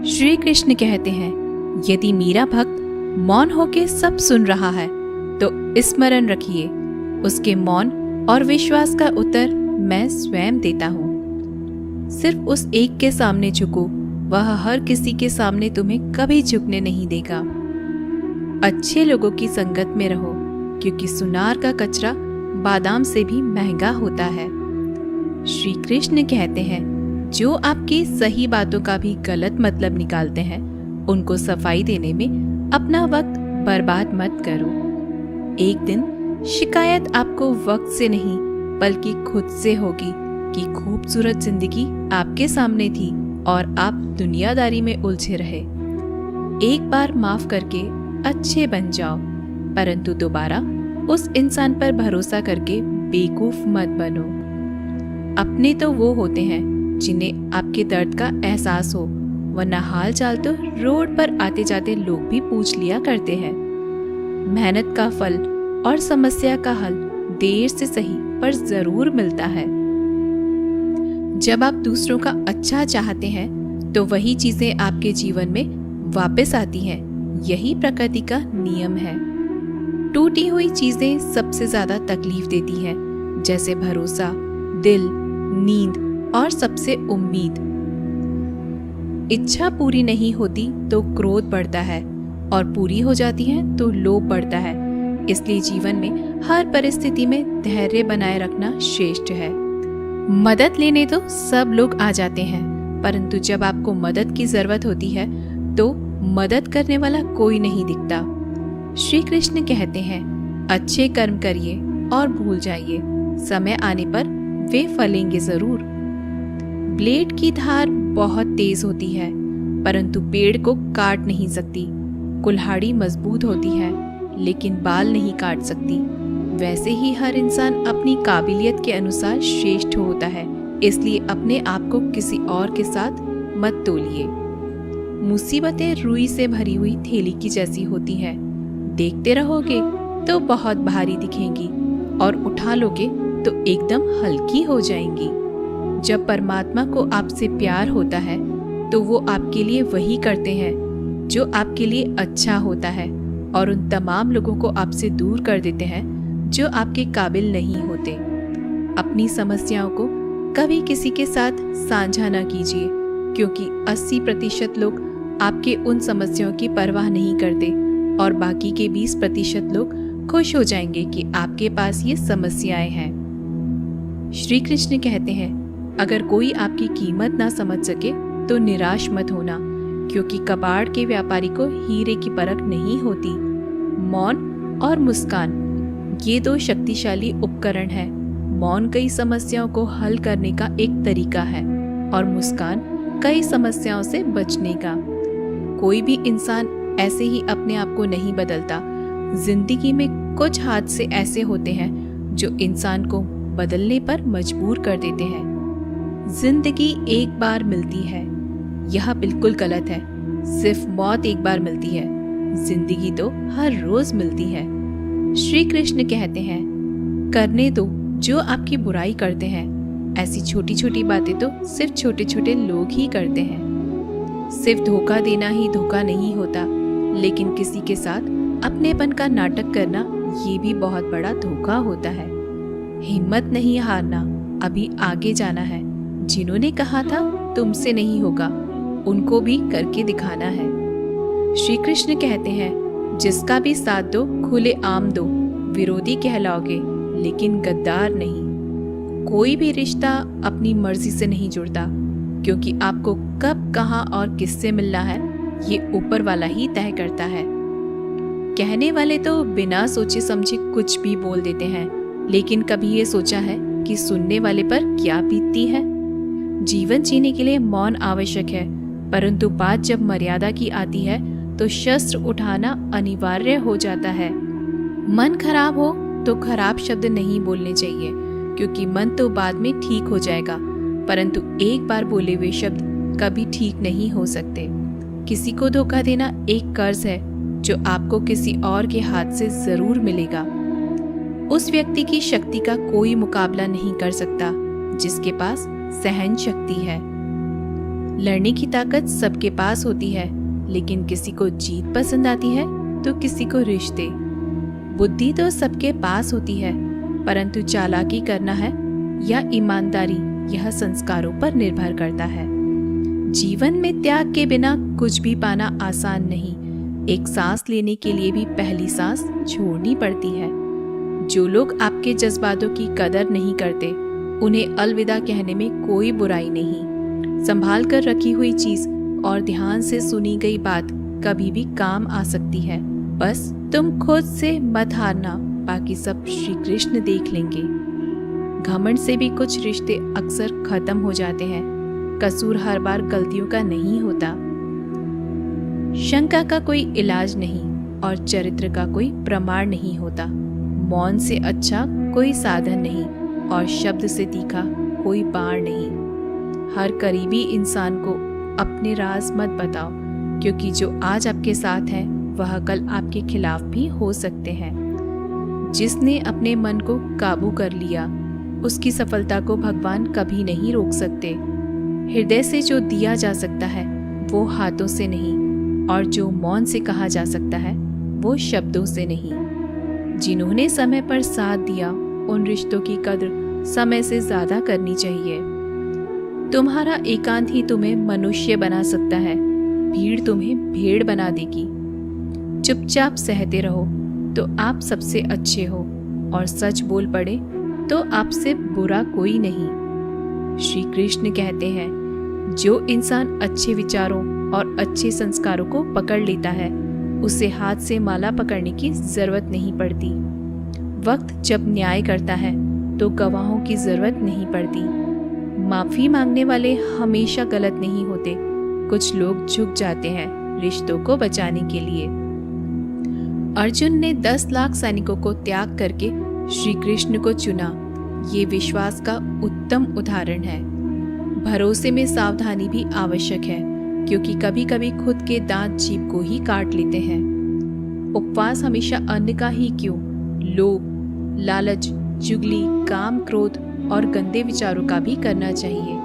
श्री कृष्ण कहते हैं, यदि मेरा भक्त मौन होके सब सुन रहा है तो स्मरण रखिए, उसके मौन और विश्वास का उत्तर मैं स्वयं देता हूँ। सिर्फ उस एक के सामने झुको, वह हर किसी के सामने तुम्हें कभी झुकने नहीं देगा। अच्छे लोगों की संगत में रहो, क्योंकि सुनार का कचरा बादाम से भी महंगा होता है। श्री कृष्ण कहते हैं, जो आपकी सही बातों का भी गलत मतलब निकालते हैं, उनको सफाई देने में अपना वक्त बर्बाद मत करो। एक दिन शिकायत आपको वक्त से नहीं बल्कि खुद से होगी कि खूबसूरत जिंदगी आपके सामने थी और आप दुनियादारी में उलझे रहे। एक बार माफ करके अच्छे बन जाओ, परंतु दोबारा उस इंसान पर भरोसा करके बेवकूफ मत बनो। अपने तो वो होते हैं जिन्हें आपके दर्द का एहसास हो, वरना हाल चाल तो रोड पर आते जाते लोग भी पूछ लिया करते हैं। मेहनत का फल और समस्या का हल देर से सही पर जरूर मिलता है। जब आप दूसरों का अच्छा चाहते हैं तो वही चीजें आपके जीवन में वापस आती हैं। यही प्रकृति का नियम है। टूटी हुई चीजें सबसे ज्यादा तकलीफ देती हैं, जैसे भरोसा, दिल, नींद और सबसे उम्मीद। इच्छा पूरी नहीं होती तो क्रोध बढ़ता है और पूरी हो जाती है तो लोभ बढ़ता है। इसलिए जीवन में हर परिस्थिति में धैर्य बनाए रखना श्रेष्ठ है। मदद लेने तो सब लोग आ जाते हैं, परंतु जब आपको मदद की जरूरत होती है तो मदद करने वाला कोई नहीं दिखता। श्री कृष्ण कहते हैं, अच्छे कर्म करिए और भूल जाइए, समय आने पर वे फलेंगे जरूर। ब्लेड की धार बहुत तेज होती है, परंतु पेड़ को काट नहीं सकती। कुल्हाड़ी मजबूत होती है, लेकिन बाल नहीं काट सकती। वैसे ही हर इंसान अपनी काबिलियत के अनुसार श्रेष्ठ होता है, इसलिए अपने आप को किसी और के साथ मत तोलिए। मुसीबतें रुई से भरी हुई थैली की जैसी होती हैं। देखते रहोगे तो बहुत भारी दिखेंगी और उठा लोगे तो एकदम हल्की हो जाएंगी। जब परमात्मा को आपसे प्यार होता है तो वो आपके लिए वही करते हैं जो आपके लिए अच्छा होता है, और उन तमाम लोगों को आपसे दूर कर देते हैं जो आपके काबिल नहीं होते। अपनी समस्याओं को कभी किसी के साथ साझा न कीजिए, क्योंकि 80% लोग आपके उन समस्याओं की परवाह नहीं करते और बाकी के 20% लोग खुश हो जाएंगे कि आपके पास ये समस्याएं हैं। श्री कृष्ण कहते हैं, अगर कोई आपकी कीमत ना समझ सके तो निराश मत होना, क्योंकि कबाड़ के व्यापारी को हीरे की परख नहीं होती। मौन और मुस्कान, ये दो शक्तिशाली उपकरण हैं। मौन कई समस्याओं को हल करने का एक तरीका है और मुस्कान कई समस्याओं से बचने का। कोई भी इंसान ऐसे ही अपने आप को नहीं बदलता। जिंदगी में कुछ हादसे ऐसे होते हैं जो इंसान को बदलने पर मजबूर कर देते हैं। जिंदगी एक बार मिलती है, यह बिल्कुल गलत है। सिर्फ मौत एक बार मिलती है, जिंदगी तो हर रोज मिलती है। श्री कृष्ण कहते हैं, करने दो जो आपकी बुराई करते हैं। ऐसी छोटी छोटी बातें तो सिर्फ छोटे छोटे लोग ही करते हैं। सिर्फ धोखा देना ही धोखा नहीं होता, लेकिन किसी के साथ अपनेपन का नाटक करना ये भी बहुत बड़ा धोखा होता है। हिम्मत नहीं हारना, अभी आगे जाना है। जिन्होंने कहा था तुमसे नहीं होगा, उनको भी करके दिखाना है। श्री कृष्ण कहते हैं, जिसका भी साथ दो खुले आम दो, विरोधी कहलाओगे लेकिन गद्दार नहीं। कोई भी रिश्ता अपनी मर्जी से नहीं जुड़ता, क्योंकि आपको कब, कहां और किससे मिलना है ये ऊपर वाला ही तय करता है। कहने वाले तो बिना सोचे समझे कुछ भी बोल देते हैं, लेकिन कभी ये सोचा है कि सुनने वाले पर क्या बीतती है। जीवन जीने के लिए मौन आवश्यक है, परंतु बात जब मर्यादा की आती है तो शस्त्र उठाना अनिवार्य हो जाता है। मन खराब हो तो खराब शब्द नहीं बोलने चाहिए, क्योंकि मन तो बाद में ठीक हो जाएगा, परंतु एक बार बोले हुए शब्द कभी ठीक नहीं हो सकते। किसी को धोखा देना एक कर्ज है जो आपको किसी और के हाथ से जरूर मिलेगा। उस व्यक्ति की शक्ति का कोई मुकाबला नहीं कर सकता जिसके पास सहन शक्ति है। लड़ने की ताकत सबके पास होती है, लेकिन किसी को जीत पसंद आती है तो किसी को रिश्ते। बुद्धि तो सबके पास होती है, परंतु चालाकी करना है या ईमानदारी, यह संस्कारों पर निर्भर करता है। जीवन में त्याग के बिना कुछ भी पाना आसान नहीं। एक सांस लेने के लिए भी पहली सांस छोड़नी पड़ती है। जो लोग आपके जज्बातों की कदर नहीं करते, उन्हें अलविदा कहने में कोई बुराई नहीं। संभाल कर रखी हुई चीज और ध्यान से सुनी गई बात कभी भी काम आ सकती है। बस तुम खुद से मत हारना, बाकी सब श्री कृष्ण देख लेंगे। घमंड से भी कुछ रिश्ते अक्सर खत्म हो जाते हैं। कसूर हर बार गलतियों का नहीं होता। शंका का कोई इलाज नहीं और चरित्र का कोई प्रमाण नहीं होता। मौन से अच्छा कोई साधन नहीं और शब्द से तीखा कोई बाण नहीं। हर करीबी इंसान को अपने राज मत बताओ, क्योंकि जो आज आपके साथ है वह कल आपके खिलाफ भी हो सकते हैं। जिसने अपने मन को काबू कर लिया, उसकी सफलता को भगवान कभी नहीं रोक सकते। हृदय से जो दिया जा सकता है वो हाथों से नहीं, और जो मौन से कहा जा सकता है वो शब्दों से नहीं। जिन्होंने समय पर साथ दिया, उन रिश्तों की कद्र समय से ज्यादा करनी चाहिए। तुम्हारा एकांत ही तुम्हें मनुष्य बना सकता है, भीड़ तुम्हें भेड़ बना देगी। चुपचाप सहते रहो तो आप सबसे अच्छे हो, और सच बोल पड़े तो आपसे बुरा कोई नहीं। श्री कृष्ण कहते हैं, जो इंसान अच्छे विचारों और अच्छे संस्कारों को पकड़ लेता है, उसे हाथ से माला पकड़ने की जरूरत नहीं पड़ती। वक्त जब न्याय करता है तो गवाहों की जरूरत नहीं पड़ती। माफी मांगने वाले हमेशा गलत नहीं होते। कुछ लोग झुक जाते हैं रिश्तों को बचाने के लिए। अर्जुन ने 10 लाख सैनिकों को त्याग करके श्री कृष्ण को चुना। ये विश्वास का उत्तम उदाहरण है। भरोसे में सावधानी भी आवश्यक है, क्योंकि कभी कभी खुद के दांत जीभ को ही काट लेते हैं। उपवास हमेशा अन्न का ही क्यों, लोभ, लालच, चुगली, काम, क्रोध और गंदे विचारों का भी करना चाहिए।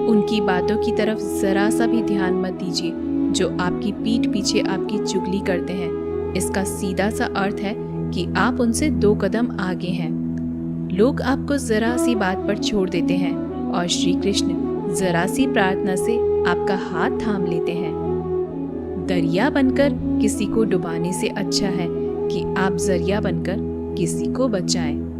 उनकी बातों की तरफ जरा सा भी ध्यान मत दीजिए जो आपकी पीठ पीछे आपकी चुगली करते हैं। इसका सीधा सा अर्थ है कि आप उनसे 2 कदम आगे हैं। लोग आपको जरा सी बात पर छोड़ देते हैं और श्री कृष्ण जरा सी प्रार्थना से आपका हाथ थाम लेते हैं। दरिया बनकर किसी को डुबाने से अच्छा है कि आप जरिया बनकर किसी को बचाएं।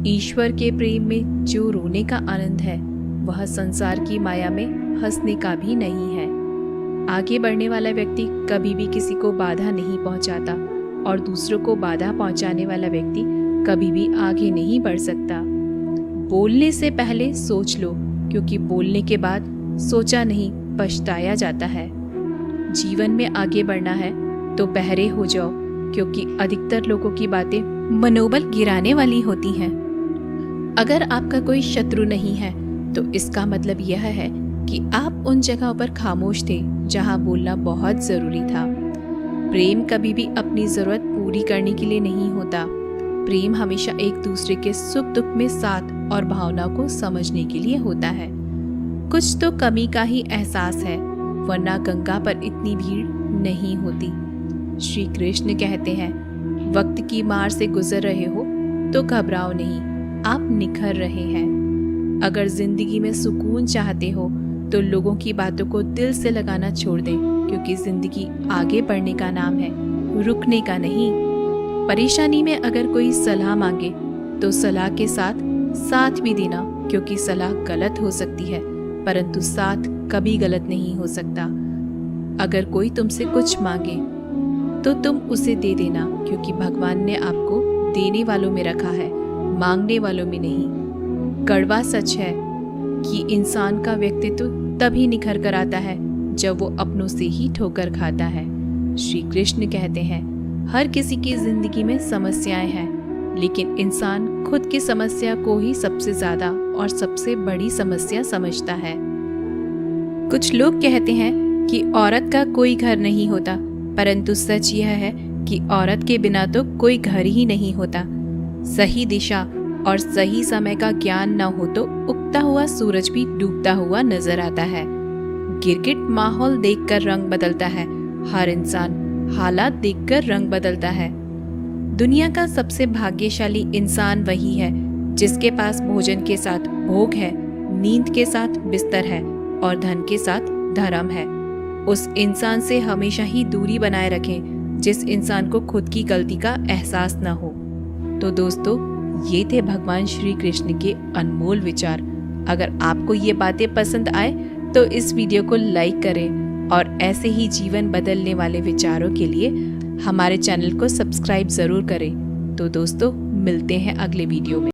ईश्वर के प्रेम में जो रोने का आनंद है, वह संसार की माया में हंसने का भी नहीं है। आगे बढ़ने वाला व्यक्ति कभी भी किसी को बाधा नहीं पहुंचाता, और दूसरों को बाधा पहुंचाने वाला व्यक्ति कभी भी आगे नहीं बढ़ सकता। बोलने से पहले सोच लो, क्योंकि बोलने के बाद सोचा नहीं पछताया जाता है। जीवन में आगे बढ़ना है तो बहरे हो जाओ, क्योंकि अधिकतर लोगों की बातें मनोबल गिराने वाली होती हैं। अगर आपका कोई शत्रु नहीं है तो इसका मतलब यह है कि आप उन जगहों पर खामोश थे जहां बोलना बहुत जरूरी था। प्रेम कभी भी अपनी जरूरत पूरी करने के लिए नहीं होता। प्रेम हमेशा एक दूसरे के सुख दुख में साथ और भावना को समझने के लिए होता है। कुछ तो कमी का ही एहसास है, वरना गंगा पर इतनी भीड़ नहीं होती। श्री कृष्ण कहते हैं, वक्त की मार से गुजर रहे हो तो घबराओ नहीं, आप निखर रहे हैं। अगर जिंदगी में सुकून चाहते हो तो लोगों की बातों को दिल से लगाना छोड़ दें, क्योंकि जिंदगी आगे बढ़ने का नाम है, रुकने का नहीं। परेशानी में अगर कोई सलाह मांगे तो सलाह के साथ साथ भी देना, क्योंकि सलाह गलत हो सकती है परंतु साथ कभी गलत नहीं हो सकता। अगर कोई तुमसे कुछ मांगे तो तुम उसे दे देना, क्योंकि भगवान ने आपको देने वालों में रखा है, मांगने वालों में नहीं। कड़वा सच है कि इंसान का व्यक्तित्व तभी निखर कर आता है जब वो अपनों से ही ठोकर खाता है। श्री कृष्ण कहते हैं, हर किसी की जिंदगी में समस्याएं हैं, लेकिन इंसान खुद की समस्या को ही सबसे ज्यादा और सबसे बड़ी समस्या समझता है। कुछ लोग कहते हैं कि औरत का कोई घर नहीं होता, परंतु सच यह है कि औरत के बिना तो कोई घर ही नहीं होता। सही दिशा और सही समय का ज्ञान न हो तो उगता हुआ सूरज भी डूबता हुआ नजर आता है। गिरगिट माहौल देखकर रंग बदलता है, हर इंसान हालात देखकर रंग बदलता है। दुनिया का सबसे भाग्यशाली इंसान वही है जिसके पास भोजन के साथ भोग है, नींद के साथ बिस्तर है और धन के साथ धर्म है। उस इंसान से हमेशा ही दूरी बनाए रखें जिस इंसान को खुद की गलती का एहसास न हो। तो दोस्तों, ये थे भगवान श्री कृष्ण के अनमोल विचार। अगर आपको ये बातें पसंद आए तो इस वीडियो को लाइक करें और ऐसे ही जीवन बदलने वाले विचारों के लिए हमारे चैनल को सब्सक्राइब ज़रूर करें। तो दोस्तों, मिलते हैं अगले वीडियो में।